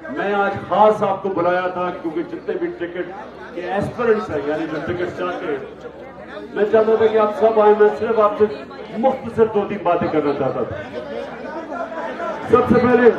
मैं आज खास आपको बुलाया था क्योंकि जितने भी टिकट के एस्पिरेंट्स हैं, यानी जो टिकट चाहते हैं, मैं चाहता था कि आप सब आए। मैं सिर्फ आपसे मुख्तसर 2-3 बातें करना चाहता था। सबसे पहले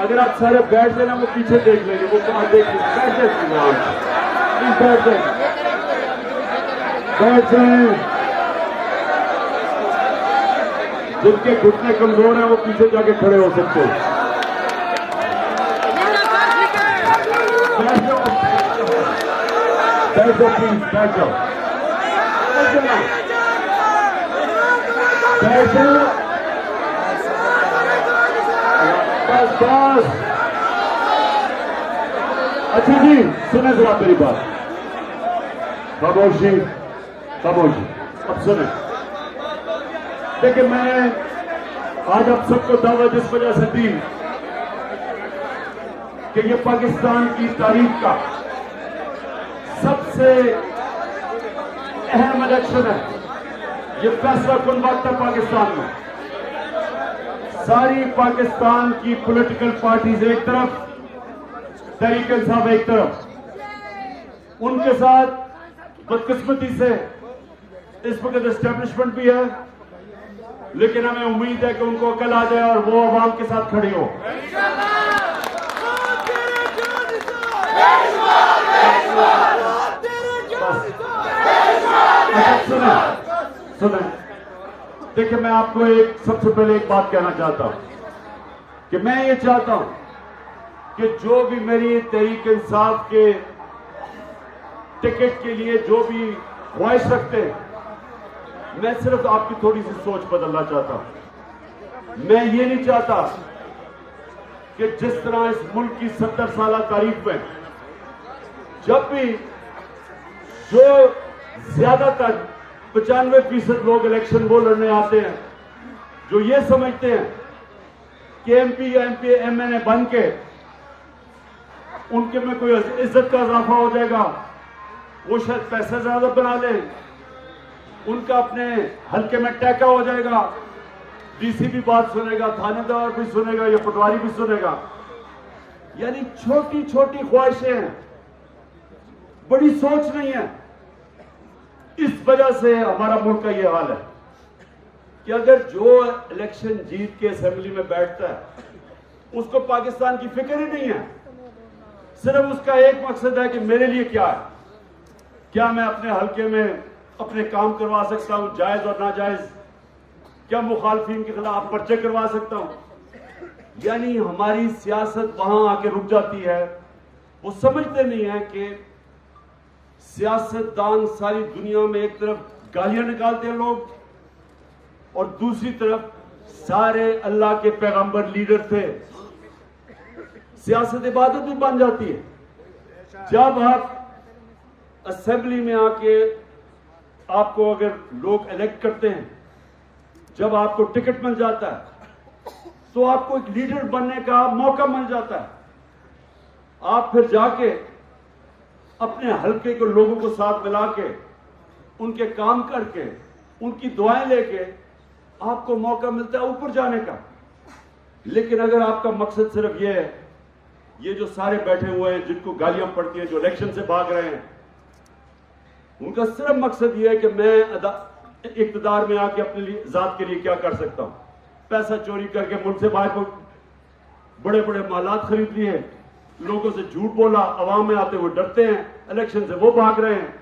अगर आप सारे बैठ जाए ना, वो पीछे देख लेंगे, वो कहाँ देख लेंगे, बैठ जाए। जिनके घुटने कमजोर हैं वो पीछे जाके खड़े हो सकते हैं। बैठ जाओ प्लीज, बैठ जाओ। बस। अच्छा जी, सुने जरा मेरी बात। खामोशी। अब सुने। देखिए, मैंने आज आप सबको दावा जिस वजह से दी कि ये पाकिस्तान की तारीख का सबसे अहम इलेक्शन है। ये फैसला कुन वक्त है पाकिस्तान में। सारी पाकिस्तान की पॉलिटिकल पार्टीज एक तरफ, तहरीक इंसाफ एक तरफ। उनके साथ बदकिस्मती से इस वक्त एस्टेब्लिशमेंट भी है, लेकिन हमें उम्मीद है कि उनको अकल आ जाए और वो अवाम के साथ खड़ी हो। सुने, देखिए, मैं आपको सबसे पहले एक बात कहना चाहता हूं कि मैं ये चाहता हूं कि जो भी मेरी तहरीक इंसाफ के टिकट के लिए जो भी ख्वाहिश रखते हैं, मैं सिर्फ आपकी थोड़ी सी सोच बदलना चाहता हूं। मैं ये नहीं चाहता कि जिस तरह इस मुल्क की 70 साल तारीख में जब भी जो ज्यादातर 95% लोग इलेक्शन वो लड़ने आते हैं जो ये समझते हैं कि एमपी या एमएनए बन के उनके में कोई इज्जत का इजाफा हो जाएगा, वो शायद पैसे ज्यादा बना लें, उनका अपने हल्के में टैका हो जाएगा, डीसी भी बात सुनेगा, थानेदार भी सुनेगा, या पटवारी भी सुनेगा। यानी छोटी छोटी ख्वाहिशें हैं, बड़ी सोच नहीं है। इस वजह से हमारा मुल्क का यह हाल है कि अगर जो इलेक्शन जीत के असेंबली में बैठता है उसको पाकिस्तान की फिक्र ही नहीं है। सिर्फ उसका एक मकसद है कि मेरे लिए क्या है, क्या मैं अपने हल्के में अपने काम करवा सकता हूं, जायज और नाजायज, क्या मुखालफिन के खिलाफ पर्चे करवा सकता हूं। यानी हमारी सियासत वहां आके रुक जाती है। वो समझते नहीं है कि सियासतदान सारी दुनिया में एक तरफ गालियां निकालते हैं लोग, और दूसरी तरफ सारे अल्लाह के पैगंबर लीडर थे। सियासत इबादत भी बन जाती है। जब आप असेंबली में आके आपको अगर लोग इलेक्ट करते हैं, जब आपको टिकट मिल जाता है, तो आपको एक लीडर बनने का मौका मिल जाता है। आप फिर जाके अपने हल्के के लोगों को साथ मिला के, उनके काम करके, उनकी दुआएं लेके आपको मौका मिलता है ऊपर जाने का। लेकिन अगर आपका मकसद सिर्फ ये है, ये जो सारे बैठे हुए हैं जिनको गालियां पड़ती हैं, जो इलेक्शन से भाग रहे हैं, उनका सिर्फ मकसद ये है कि मैं इक़्तिदार में आके अपने लिए जात के लिए क्या कर सकता हूं। पैसा चोरी करके मुल्क से बाहर को बड़े बड़े मालात खरीद लिए, लोगों से झूठ बोला, अवाम में आते हुए डरते हैं, इलेक्शन से वो भाग रहे हैं।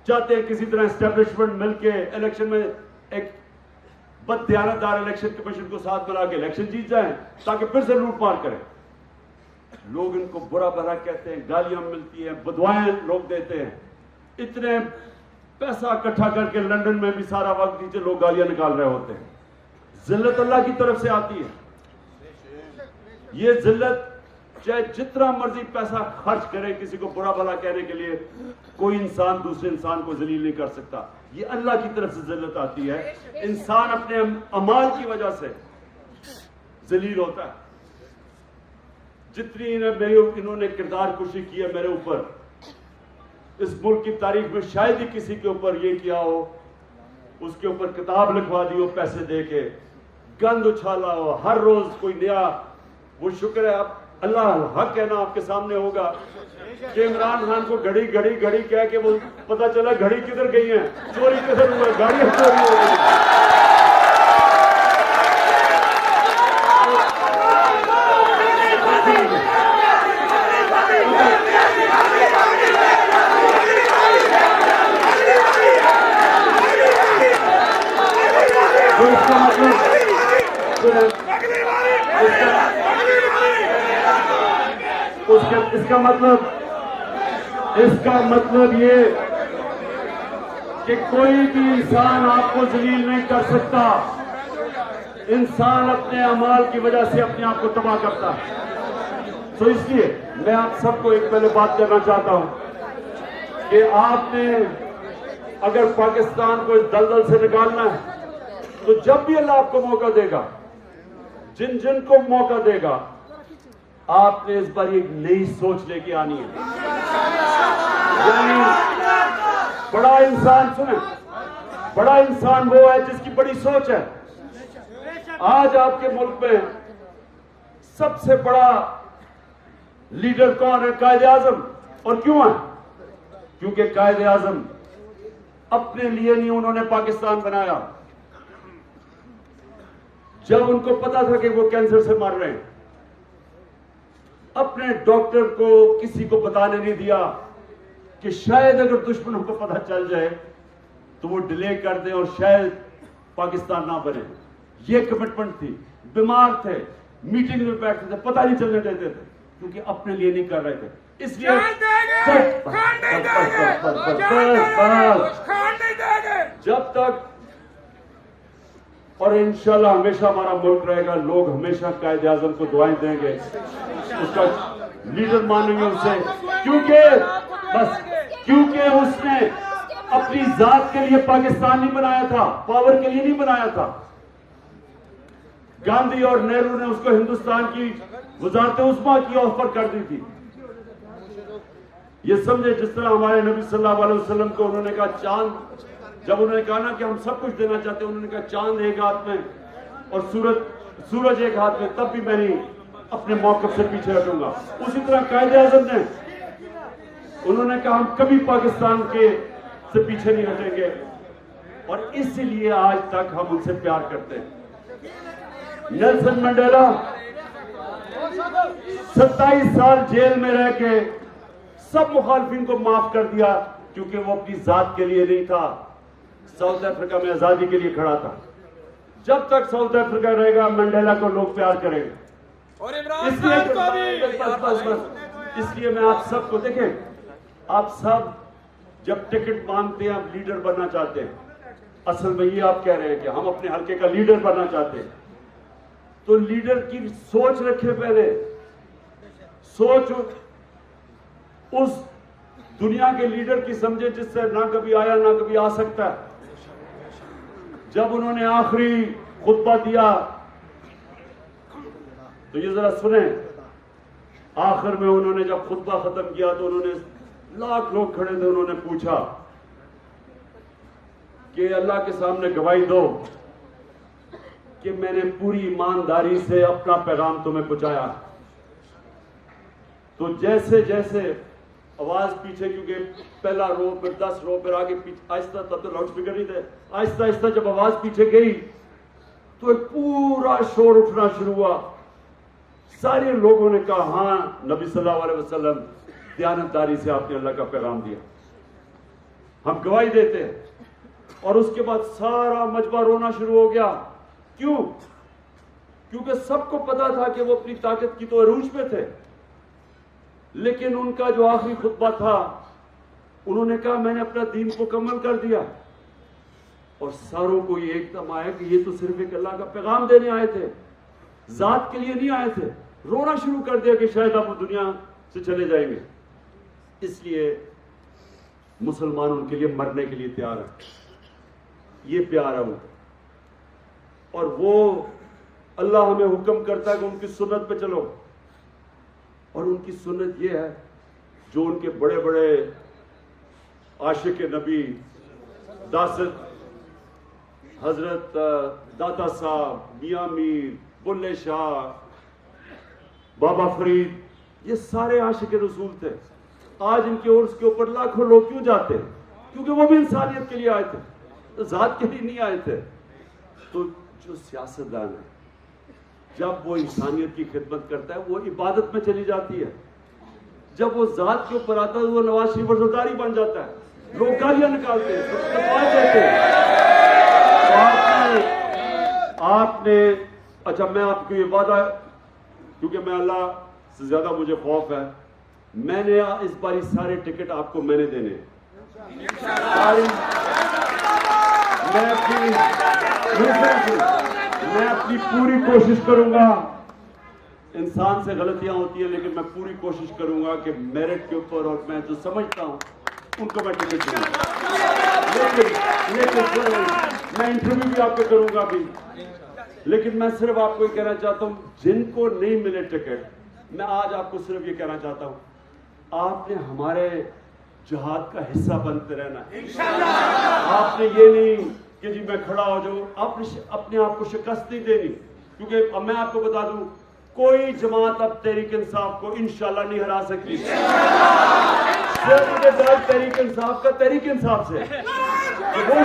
चाहते हैं किसी तरह एस्टेब्लिशमेंट मिलके इलेक्शन में एक बददियानतदार इलेक्शन कमीशन को साथ मिला के इलेक्शन जीत जाएं ताकि फिर से लूटमार करें। लोग इनको बुरा भला कहते हैं, गालियां मिलती हैं, बदवाएं लोग देते हैं। इतने पैसा इकट्ठा करके लंदन में भी सारा वक्त नीचे लोग गालियां निकाल रहे होते हैं। जिल्लत अल्लाह की तरफ से आती है। ये जिल्लत चाहे जितना मर्जी पैसा खर्च करे किसी को बुरा भला कहने के लिए, कोई इंसान दूसरे इंसान को जलील नहीं कर सकता। ये अल्लाह की तरफ से जिल्लत आती है। इंसान अपने अमाल की वजह से जलील होता है। जितनी इन्होंने किरदार कुशी की है मेरे ऊपर, इस मुल्क की तारीख में शायद ही किसी के ऊपर ये किया हो, उसके ऊपर किताब लिखवा दी हो पैसे दे के, गंद उछाला हो, हर रोज कोई नया। वो शुक्र है अब अल्लाह हक है ना आपके सामने होगा कि इमरान खान को घड़ी घड़ी घड़ी कह के वो पता चला घड़ी किधर गई है, चोरी किधर हुआ, गाड़ियां चोरी हो गई। तो इसका मतलब इसका मतलब ये कि कोई भी इंसान आपको जलील नहीं कर सकता। इंसान अपने अमाल की वजह से अपने आप को तबाह करता है। तो इसलिए मैं आप सबको एक पहले बात करना चाहता हूं कि आपने अगर पाकिस्तान को इस दलदल से निकालना है तो जब भी अल्लाह आपको मौका देगा, जिन जिन को मौका देगा, आपने इस बार एक नई सोच लेके आनी है। यानी बड़ा इंसान, सुने, बड़ा इंसान वो है जिसकी बड़ी सोच है। आज आपके मुल्क में सबसे बड़ा लीडर कौन है? कायदे आजम। और क्यों है? क्योंकि कायदे आजम अपने लिए नहीं उन्होंने पाकिस्तान बनाया। जब उनको पता था कि वो कैंसर से मर रहे हैं, अपने डॉक्टर को किसी को बताने नहीं दिया कि शायद अगर दुश्मनों को पता चल जाए तो वो डिले कर दे और शायद पाकिस्तान ना बने। ये कमिटमेंट थी। बीमार थे, मीटिंग में बैठते थे, पता नहीं चलने देते थे, क्योंकि अपने लिए नहीं कर रहे थे। इसलिए जब तक, और इंशाल्लाह हमेशा हमारा मुल्क रहेगा, लोग हमेशा कायदे आजम को दुआएं देंगे, उसका लीडर मानेंगे उसे, क्योंकि उसने अपनी जात के लिए पाकिस्तान नहीं बनाया था, पावर के लिए नहीं बनाया था। गांधी और नेहरू ने उसको हिंदुस्तान की वजारत उस्मा की ऑफर कर दी थी। ये समझे, जिस तरह हमारे नबी सल्लल्लाहु अलैहि वसल्लम को उन्होंने कहा चांद, जब उन्होंने कहा ना कि हम सब कुछ देना चाहते हैं, उन्होंने कहा चांद एक हाथ में और सूरज एक हाथ में, तब भी मैं नहीं अपने मौकफ से पीछे हटूंगा। उसी तरह कायदे आजम ने, उन्होंने कहा हम कभी पाकिस्तान के से पीछे नहीं हटेंगे, और इसीलिए आज तक हम उनसे प्यार करते हैं। नेल्सन मंडेला 27 साल जेल में रह के सब मुखालफिन को माफ कर दिया, क्योंकि वो अपनी जात के लिए नहीं था, साउथ अफ्रीका में आजादी के लिए खड़ा था। जब तक साउथ अफ्रीका रहेगा, मंडेला को लोग प्यार करेंगे। और इमरान खान को भी। इसलिए मैं आप सबको, देखें, आप सब जब टिकट मांगते हैं, आप लीडर बनना चाहते हैं, असल में ये आप कह रहे हैं कि हम अपने हल्के का लीडर बनना चाहते हैं, तो लीडर की सोच रखे। पहले सोच उस दुनिया के लीडर की समझे जिससे ना कभी आया ना कभी आ सकता है। जब उन्होंने आखिरी खुतबा दिया तो ये जरा सुने, आखिर में उन्होंने जब खुतबा खत्म किया तो उन्होंने, लाख लोग खड़े थे, उन्होंने पूछा कि अल्लाह के सामने गवाही दो कि मैंने पूरी ईमानदारी से अपना पैगाम तुम्हें पहुंचाया। तो जैसे जैसे आवाज पीछे, क्योंकि पहला रो, फिर 10 रो, फिर आगे पीछे, आहिस्ता, तब तो लाउड स्पीकर नहीं थे, आहिस्ता आहिस्ता जब आवाज पीछे गई तो एक पूरा शोर उठना शुरू हुआ। सारे लोगों ने कहा, हाँ नबी सल्लल्लाहु अलैहि वसल्लम, दयानतदारी से आपने अल्लाह का पैगाम दिया, हम गवाही देते हैं। और उसके बाद सारा मजमा रोना शुरू हो गया। क्यों? क्योंकि सबको पता था कि वो अपनी ताकत की तो अरूज पे थे, लेकिन उनका जो आखिरी खुतबा था, उन्होंने कहा मैंने अपना दीन मुकम्मल कर दिया। और सारों को ये एकदम आया कि ये तो सिर्फ एक अल्लाह का पैगाम देने आए थे, जात के लिए नहीं आए थे। रोना शुरू कर दिया कि शायद आप दुनिया से चले जाएंगे। इसलिए मुसलमान उनके लिए मरने के लिए तैयार है। ये प्यार है वो। और वो अल्लाह हमें हुक्म करता है कि उनकी सुन्नत पे चलो, और उनकी सुन्नत ये है जो उनके बड़े बड़े आशिक नबी दासत हजरत दाता साहब, मियां मीर, बुल्ले शाह, बाबा फरीद, ये सारे आशिक रसूल थे। आज इनके उर्स के ऊपर लाखों लोग क्यों जाते हैं? क्योंकि वो भी इंसानियत के लिए आए थे, तो जात के लिए नहीं आए थे। तो जो सियासतदान है, जब वो इंसानियत की खिदमत करता है, वो इबादत में चली जाती है। जब वो जात के ऊपर आता है, वो नवाज शरीफ वज़ीर बन जाता है, लोग गालियां निकालते हैं, देते हैं। तो आपने अच्छा, मैं आपको ये वादा, क्योंकि मैं अल्लाह से ज्यादा मुझे खौफ है, मैंने इस बारी सारे टिकट आपको मैंने देने मैं अपनी पूरी कोशिश करूंगा। इंसान से गलतियां होती है, लेकिन मैं पूरी कोशिश करूंगा कि मेरिट के ऊपर और मैं जो समझता हूं उनको मैं टिकट दूंगा। लेकिन मैं इंटरव्यू भी आपको करूंगा भी, लेकिन मैं सिर्फ आपको ये कहना चाहता हूं, जिनको नहीं मिले टिकट, मैं आज आपको सिर्फ ये कहना चाहता हूं, आपने हमारे जिहाद का हिस्सा बनते रहना। आपने ये नहीं कि जी मैं खड़ा हो जाऊं, आपने अपने आप को शिकस्त नहीं देनी, क्योंकि अब मैं आपको बता दूं, कोई जमात अब तहरीक इंसाफ को इंशाल्लाह नहीं हरा सकती। सिर्फ दर्द तहरीक इंसाफ का तहरीक इंसाफ से तो वो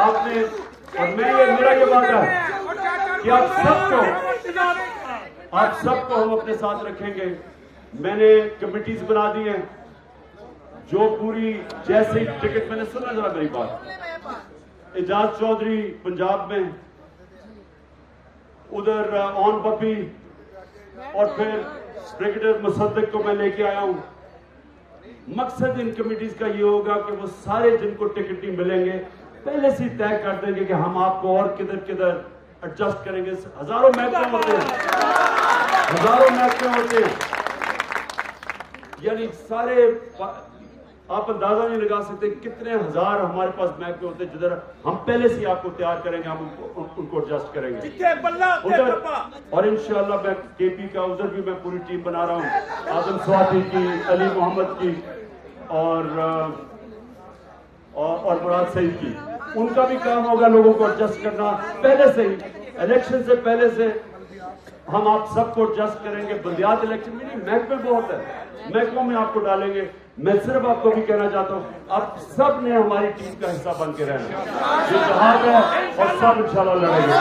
आपने, और मैं ये मेरा ये वादा है कि आप सबको हम अपने साथ रखेंगे। मैंने कमिटीज बना दी हैं, जो पूरी, जैसे ही टिकट, मैंने सुना जरा मेरी बात, एजाज चौधरी पंजाब में, उधर ऑन पपी, और फिर ब्रिगेडियर मुसद्दिक को मैं लेके आया हूं। मकसद इन कमिटीज का ये होगा कि वो सारे जिनको टिकट नहीं मिलेंगे पहले से तय कर देंगे कि हम आपको और किधर किधर एडजस्ट करेंगे। हजारों महकमे होते हैं, हजारों महकमे होते हैं, यानी सारे, आप अंदाजा नहीं लगा सकते कितने हजार हमारे पास महकमे होते हैं, जिधर हम पहले से आपको तैयार करेंगे, हम उनको एडजस्ट करेंगे उधर। और इंशाल्लाह मैं केपी का उधर भी मैं पूरी टीम बना रहा हूँ, आजम स्वाति की, अली मोहम्मद की, और मुराद सईद की। उनका भी काम होगा लोगों को एडजस्ट करना। पहले से ही, इलेक्शन से पहले से हम आप सबको एडजस्ट करेंगे। बल्दियात इलेक्शन में नहीं, महकमे बहुत है, महकमों में आपको डालेंगे। मैं सिर्फ आपको भी कहना चाहता हूँ, आप सब ने हमारी टीम का हिस्सा बन के रहना। ये जहाज है और सब इंशाल्लाह लड़ेंगे।